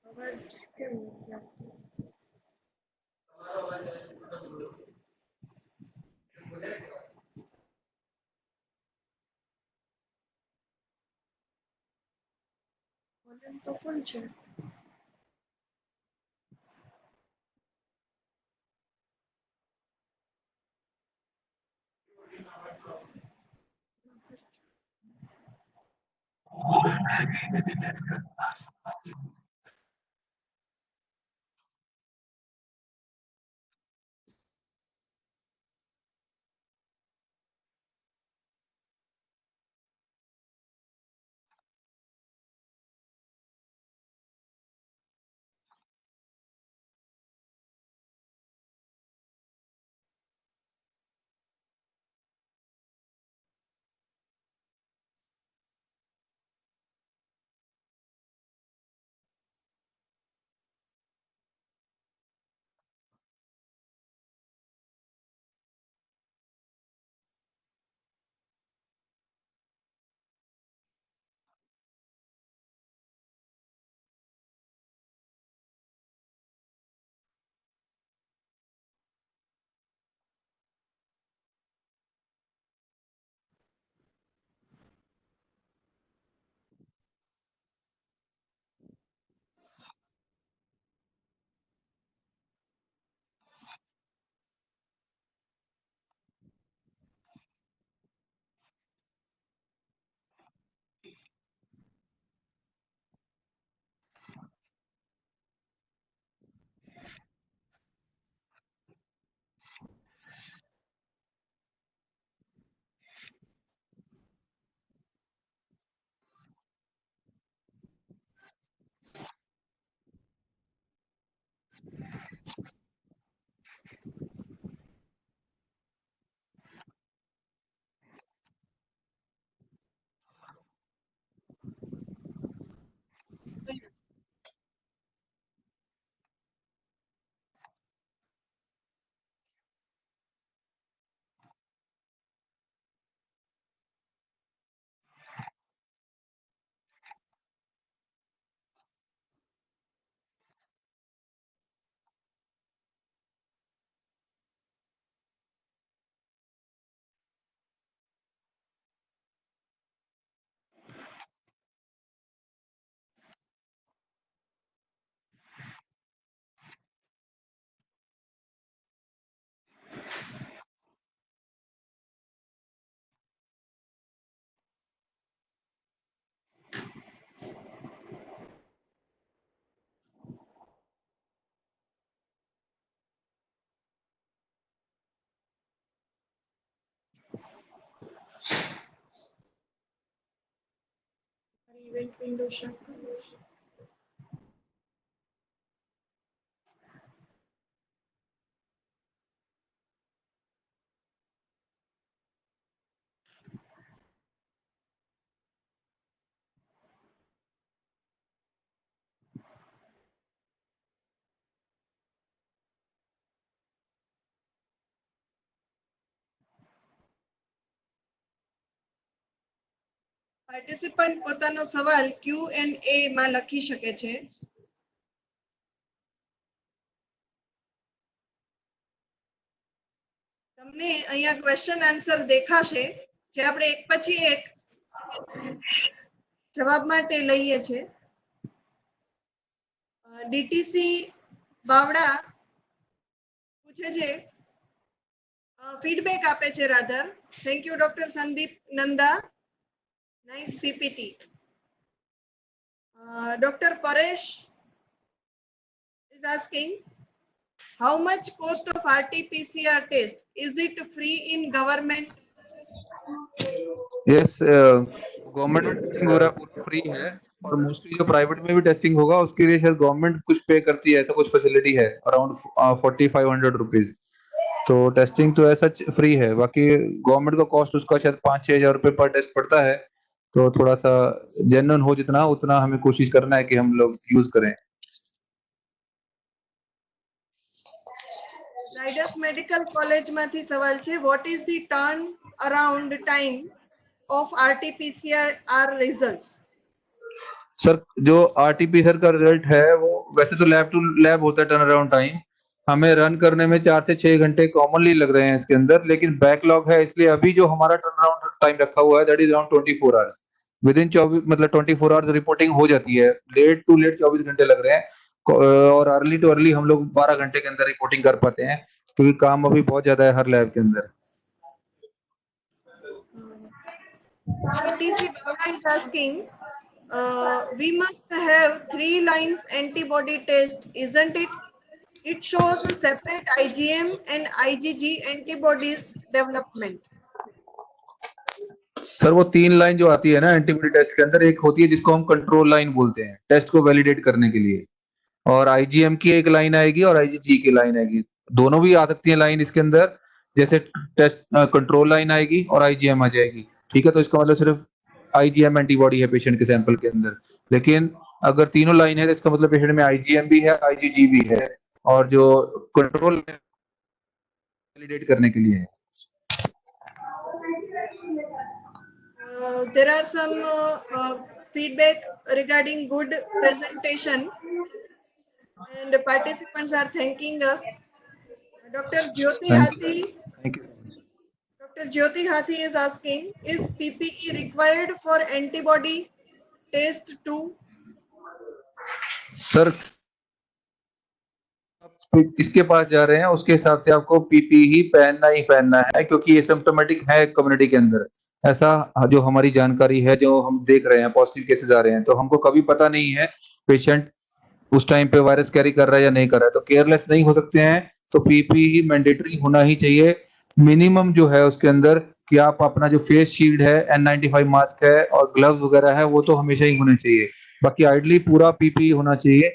અવાજ કેમ નથી આવતો? તો ફૂલ છે. ઇવેન્ટ વિન્ડો શેર કરો. પાર્ટિસિપન્ટ પોતાનો સવાલ Q&A માં લખી શકે છે. તમને અહીંયા ક્વેશ્ચન આન્સર દેખાશે જે આપણે એક પછી એક જવાબ માટે લઈએ છે. ડીટીસી બાવડા પૂછે છે, ફીડબેક આપે છે rather. Thank you doctor Sandeep Nanda, nice PPT. Doctor Paresh is asking, how much cost of RT-PCR test? Is it free in government? Yes, government में टेस्टिंग हो रहा है, पूरा फ्री है। और मोस्टली जो प्राइवेट में भी टेस्टिंग होगा उसके लिए शायद गवर्नमेंट कुछ पे करती है, ऐसा कुछ फैसिलिटी है अराउंड 4500 रुपीज। तो टेस्टिंग तो ऐसा फ्री है, बाकी गवर्नमेंट का कॉस्ट उसका शायद 5-6 हजार रुपए पर टेस्ट पड़ता है। तो थोड़ा सा जेन्युइन हो जितना उतना हमें कोशिश करना है कि हम लोग यूज करें। Zydus Medical College માંથી સવાલ છે, what is the turn around time of RT-PCR results? Sir, जो आरटीपीसीआर का रिजल्ट है वो वैसे तो लैब टू लैब होता है टर्न अराउंड टाइम, हमें रन करने में 4 से 6 घंटे कॉमनली लग रहे हैं इसके अंदर, लेकिन बैकलॉग है इसलिए अभी जो हमारा टर्न अराउंड टाइम रखा हुआ है that is around 24 hours. With in 24 मतलब 24 आवर्स रिपोर्टिंग हो जाती है। लेट टू लेट 24 घंटे लग रहे हैं और अर्ली टू अर्ली हम लोग 12 घंटे के अंदर रिपोर्टिंग कर पाते हैं, क्योंकि काम अभी बहुत ज्यादा है हर लैब के अंदर। TC Baba is asking, we must have 3 lines antibody test, isn't it? It shows a separate IgM and IgG antibodies development. Sir वो 3 लाइन जो आती है ना एंटीबॉडी टेस्ट के अंदर, एक होती है जिसको हम कंट्रोल लाइन बोलते हैं टेस्ट को वैलिडेट करने के लिए, और आईजीएम की एक लाइन आएगी और आईजीजी की लाइन आएगी। दोनों भी आ सकती है लाइन इसके अंदर, जैसे टेस्ट कंट्रोल लाइन आएगी और आईजीएम आ जाएगी। ठीक है, तो इसका मतलब सिर्फ आईजीएम एंटीबॉडी है पेशेंट के सैंपल के अंदर। लेकिन अगर तीनों लाइन है तो इसका मतलब पेशेंट में आईजीएम भी है, आईजीजी भी है, और जो कंट्रोल वैलिडेट करने के लिए है। There are some feedback regarding good presentation, and participants are thanking us. Dr. Jyoti Hathi. Thank you. Dr. Jyoti Hathi is asking, is PPE required for antibody test too? Sir आप इसके पास जा रहे हैं उसके हिसाब से आपको पीपीई पहनना ही पहनना है, क्योंकि ये सिम्टोमेटिक है कम्युनिटी के अंदर। ऐसा जो हमारी जानकारी है, जो हम देख रहे हैं पॉजिटिव केसेस आ रहे हैं, तो हमको कभी पता नहीं है पेशेंट उस टाइम पे वायरस कैरी कर रहा है या नहीं कर रहा है, तो केयरलेस नहीं हो सकते हैं। तो पीपीई मैंडेटरी होना ही चाहिए। मिनिमम जो है उसके अंदर कि आप अपना जो फेस शील्ड है, N95 मास्क है और ग्लव्स वगैरह है, वो तो हमेशा ही होने चाहिए। बाकी आइडली पूरा पीपीई होना चाहिए,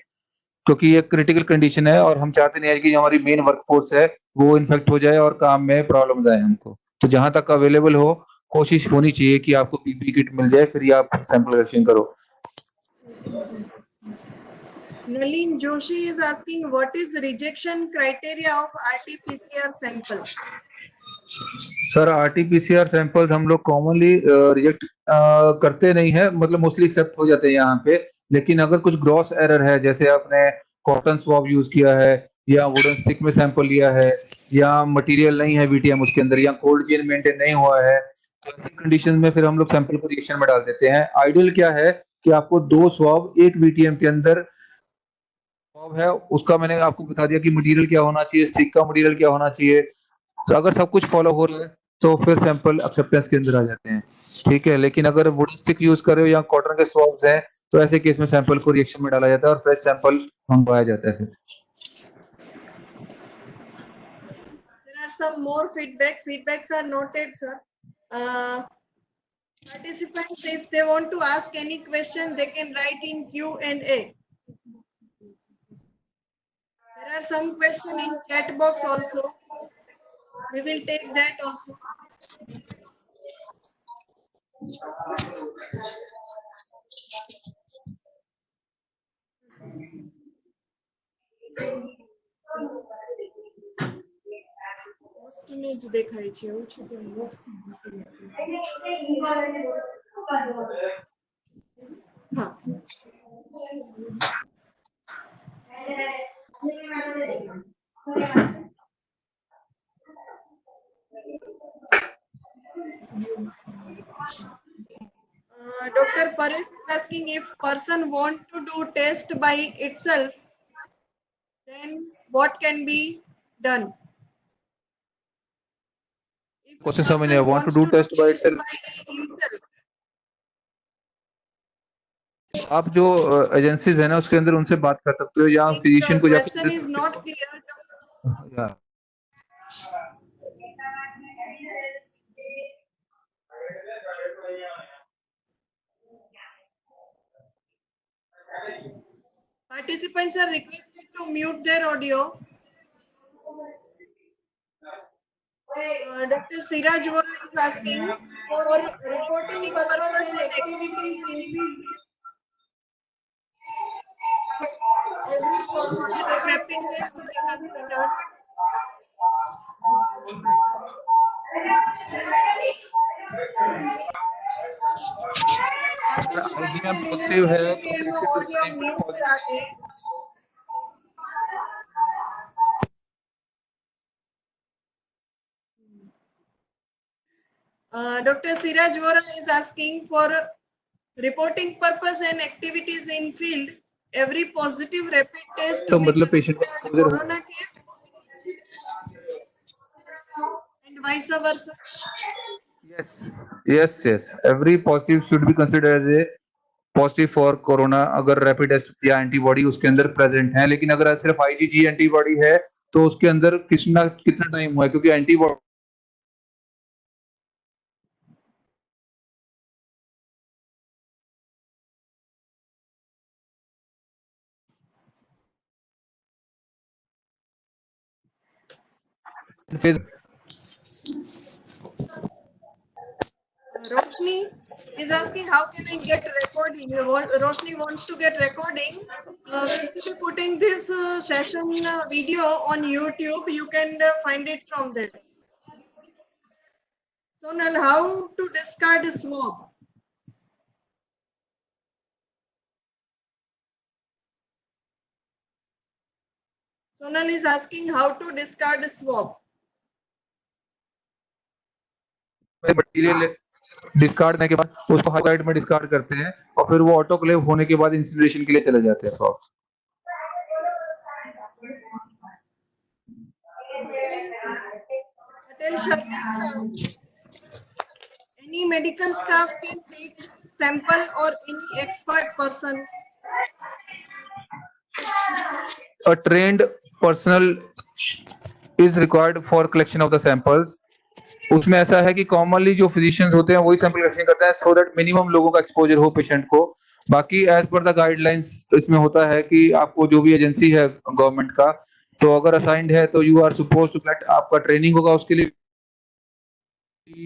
क्योंकि ये क्रिटिकल कंडीशन है और हम चाहते नहीं है कि जो हमारी मेन वर्कफोर्स है वो इन्फेक्ट हो जाए और काम में प्रॉब्लम आए हमको। तो जहां तक अवेलेबल हो कोशिश होनी चाहिए कि आपको पीपीई किट मिल जाए, फिर ही आप सैंपल कलेक्शन करो। Nalin Joshi is asking, what is the rejection criteria of RT-PCR sample? Sir RTPCR samples हम लोग कॉमनली रिजेक्ट करते नहीं है, मतलब मोस्टली एक्सेप्ट हो जाते हैं यहाँ पे। लेकिन अगर कुछ ग्रॉस एरर है, जैसे आपने कॉटन स्वॉब यूज किया है या वुडन स्टिक में सैंपल लिया है या मटेरियल नहीं है वीटीएम उसके अंदर या कोल्ड चेन मेंटेन नहीं हुआ है, तो ऐसी कंडीशन में फिर हम लोग सैंपल को रिएक्शन में डाल देते हैं। आइडियल क्या है कि आपको 2 स्वॉब एक वीटीएम के अंदर स्वॉब है उसका मैंने आपको बता दिया कि मटेरियल क्या होना चाहिए, स्टिक का मटेरियल क्या होना चाहिए। तो अगर सब कुछ फॉलो हो रहा है तो फिर सैंपल एक्सेप्टेंस के अंदर आ जाते हैं। ठीक है, लेकिन अगर वुडन स्टिक यूज कर रहे हो या कॉटन के स्वॉब्स हैं तो ऐसे केस में सैंपल को रिएक्शन में डाला जाता है और फ्रेश सैंपल मंगवाया जाता है। फिर There are some more feedbacks are noted, sir. Participants, if they want to ask any question, they can write in Q&A. There are some question in chat box also. We will take that also. Post में જ દેખાય છે એવું છે કે હા Dr. Paresh is asking, if person want to do test by itself, then what can be done? If a question समझ नहीं आया, person want to wants do to do test by test itself. by himself, आप जो agencies है ना उसके अंदर उनसे बात कर सकते हो या I think फिजिशियन को जाके question दे is सकते not हो। clear. या Participants are requested to mute their audio. Dr. Siraj Vora is asking, for reporting purpose and activities in every procedure of rapid test to be considered. IgM Participants से positive है request है तो कि એનો patient उस audio time पे mute करा दे. Dr. Siraj Vora is asking, for Reporting purpose and activities in field. Every positive rapid test तो to be मतलब पेशेंट को considered exposure हो corona case and vice versa. yes every positive should be considered as a positive for corona अगर rapid test या antibody उसके अंदर present है, लेकिन अगर सिर्फ आईजीजी एंटीबॉडी है तो उसके अंदर कितना टाइम हुआ है, क्योंकि antibody Roshni is asking how can I get recording. Roshni wants to get recording. We will be putting this session video on YouTube. You can find it from there. Sonal, how to discard a swab? Sonal is asking how to discard a swab. Material discard करने के बाद उसको hydride में discard करते हैं और फिर वो ऑटोक्लेव होने के बाद इंसिनरेशन के लिए चले जाते हैं soft. Patel Sharmista, any medical staff can take sample or any expert person. A trained personnel is required for collection of the samples. उसमें ऐसा है कि कॉमनली जो फिजिशियंस होते हैं वही सैंपल कलेक्शन करते हैं सो दैट मिनिमम लोगों का एक्सपोजर हो पेशेंट को। बाकी एज पर द गाइडलाइंस इसमें होता है कि आपको जो भी एजेंसी है गवर्नमेंट का, तो अगर असाइंड है तो you are suppose to collect, आपका ट्रेनिंग होगा उसके लिए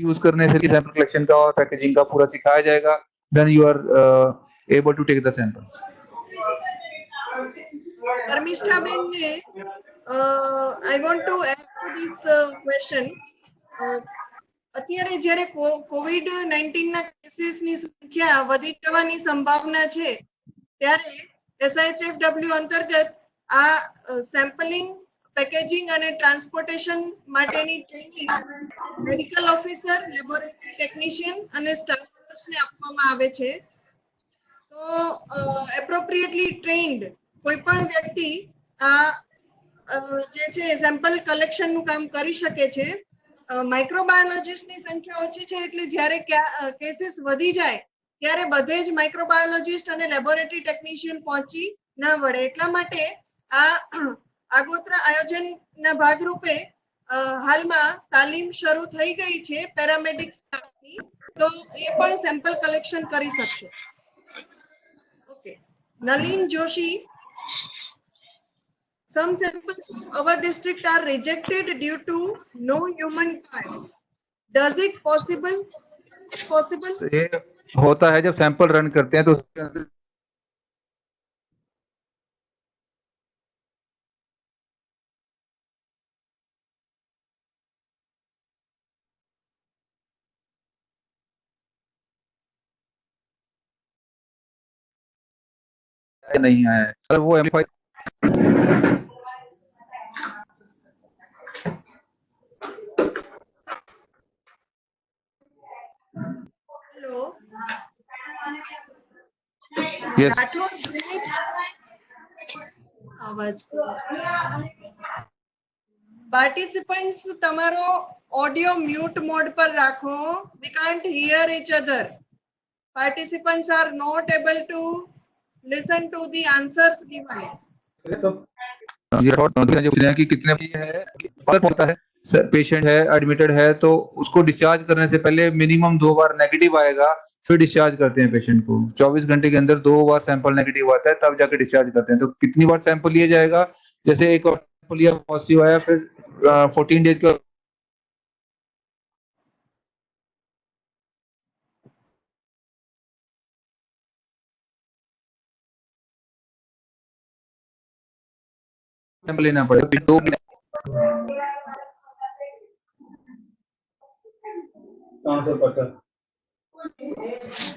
यूज करने से सैंपल कलेक्शन का और पैकेजिंग का पूरा सिखाया जाएगा, then you are able to take the samples. Parmishta Ben ne, I want to add to this question. અત્યારે જ્યારે COVID-19 ના કેસીસની સંખ્યા વધી જવાની સંભાવના છે ત્યારે SIHFW અંતર્ગત આ સેમ્પલિંગ, પેકેજિંગ અને ટ્રાન્સપોર્ટેશન માટેની training medical officer, laboratory technician અને સ્ટાફ નર્સને આપવામાં આવે છે। તો એપ્રોપ્રિએટલી ટ્રેન્ડ કોઈ પણ વ્યક્તિ આ જે છે સેમ્પલ કલેક્શનનું કામ કરી શકે છે। માઇક્રોબાયોલોજીસ્ટની સંખ્યા ઓછી છે એટલે જ્યારે કેસીસ વધી જાય ત્યારે બધે જ માઇક્રોબાયોલોજીસ્ટ અને લેબોરેટરી ટેકનિશિયન પહોંચી ના વળે, એટલા માટે આ આગોતરા આયોજનના ભાગરૂપે હાલમાં તાલીમ શરૂ થઈ ગઈ છે પેરામેડિક સ્ટાફની, તો એ પણ સેમ્પલ કલેક્શન કરી શકશે। Okay, Nalin Joshi, some samples of our district are rejected due to no human parts. Does it possible? Is it possible? ये होता है जब सैंपल रन करते हैं तो उसके अंदर नहीं आया है सर, वो amplify Hello. Yes. Rathod Grade. आवाज पार्टिसिपेंट्स તમારો ઓડિયો મ્યુટ મોડ પર રાખો. We can't hear each other. Participants are not able to listen to the answers given. ये कि कितने है होता है, पेशेंट है एडमिटेड है तो उसको डिस्चार्ज करने से पहले मिनिमम 2 बार नेगेटिव आएगा, फिर डिस्चार्ज करते हैं पेशेंट को। 24 घंटे के अंदर 2 बार सैंपल नेगेटिव आता है तब जाके डिस्चार्ज करते हैं। तो कितनी बार सैंपल लिया जाएगा, जैसे एक बार सैंपल लिया पॉजिटिव आया, फिर 14 डेज का सैंपल लेना पड़ेगा।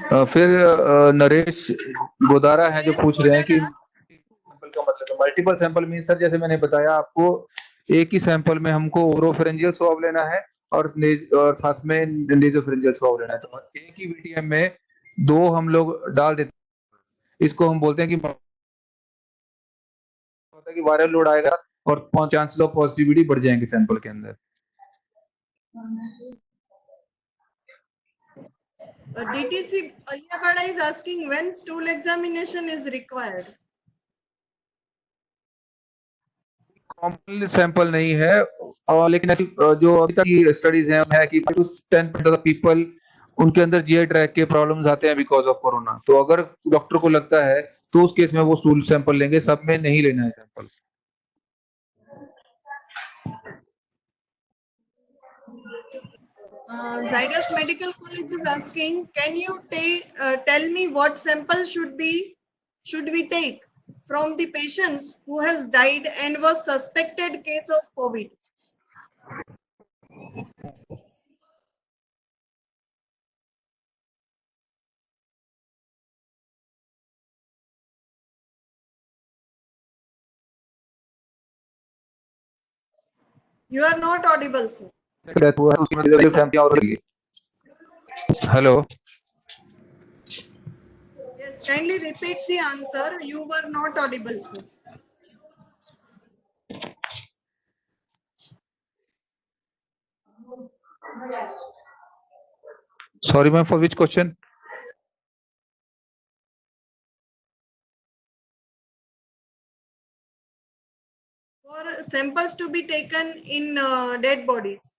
तो फिर नरेश गोदारा है जो पूछ रहे हैं कि सैंपल का मतलब मल्टीपल सैंपल मीन सर, जैसे मैंने बताया आपको, एक ही सैंपल में हमको ओरोफेरेंजियल स्वैब लेना है और साथ में नेसोफेरेंजियल स्वैब लेना है। तो एक ही वीटीएम में 2 हम लोग डाल देते हैं। इसको हम बोलते हैं कि होता है कि वायरल लोड आएगा और चांसेस ऑफ पॉजिटिविटी बढ़ जाएंगे सैंपल के अंदर। DTC Aliabada is asking when stool examination is required. Common sample नहीं है और लेकिन ऐसी जो अभी तक की स्टडीज हैं है कि 10% ऑफ पीपल उनके अंदर जीआई ट्रैक के प्रॉब्लम्स आते हैं बिकॉज ऑफ कोरोना। तो अगर डॉक्टर को लगता है तो उस केस में वो स्टूल सैंपल लेंगे, सब में नहीं लेना है sample. Zydus Medical College is asking, can you tell me what sample should we take from the patients who has died and was suspected case of COVID? You are not audible, sir. Hello. Yes, kindly repeat the answer. You were not audible, sir. Sorry, ma'am, for which question? For samples to be taken in dead bodies.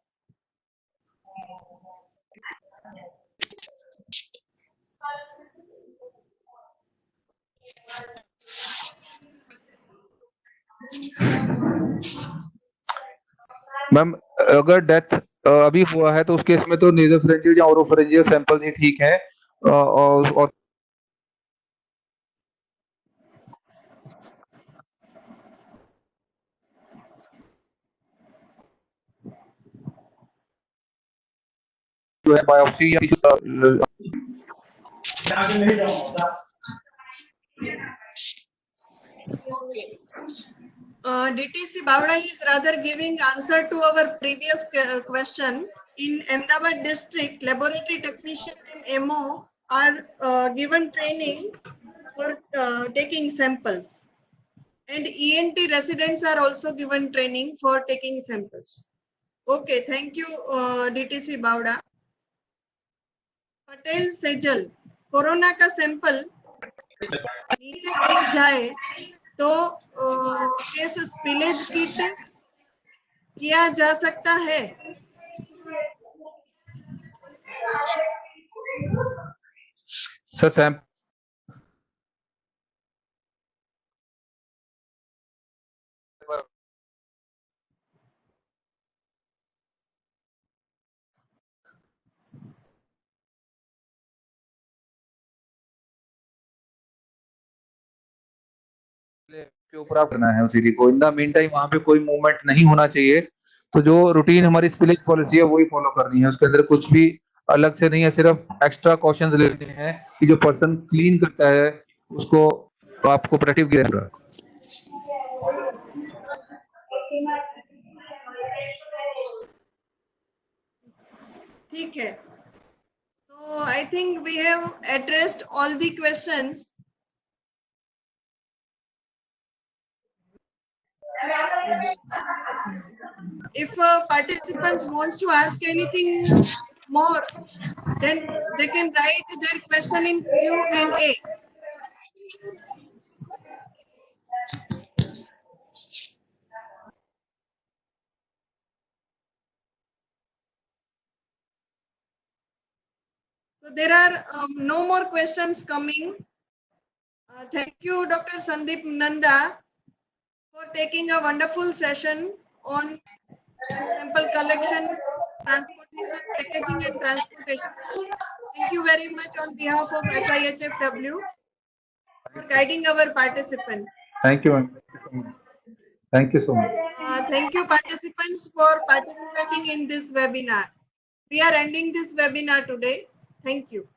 Ma'am अगर death अभी हुआ है तो उस case में तो nasopharyngeal या oropharyngeal samples ही ठीक है और जो है बायोप्सी या Okay. DTC Bavda is rather giving answer to our previous question. In Ahmedabad district, laboratory technician and MO are given training for taking samples. And ENT residents are also given training for taking samples. Okay, thank you, DTC Bavda. Patel Sejal, corona का sample नीचे गिर जाए तो case spillage kit किया जा सकता है? Sir sample के ऊपर आप करना है उसी को। इन द मीन टाइम वहां पे कोई मूवमेंट नहीं होना चाहिए। तो जो रूटीन हमारी स्पिलेज पॉलिसी है वही फॉलो करनी है, उसके अंदर कुछ भी अलग से नहीं है, सिर्फ एक्स्ट्रा कॉशंस लेने हैं कि जो पर्सन क्लीन करता है उसको आपको प्रोटेक्टिव गियर है। ठीक है, so I think we have addressed all the questions. If participants wants to ask anything more, then they can write their question in Q&A. So there are no more questions coming. Thank you, Dr. Sandeep Nanda, for taking a wonderful session on sample collection, transportation, packaging and transportation. Thank you very much on behalf of SIHFW for guiding our participants. Thank you, ma'am. Thank you so much. Thank you participants for participating in this webinar. We are ending this webinar today. Thank you.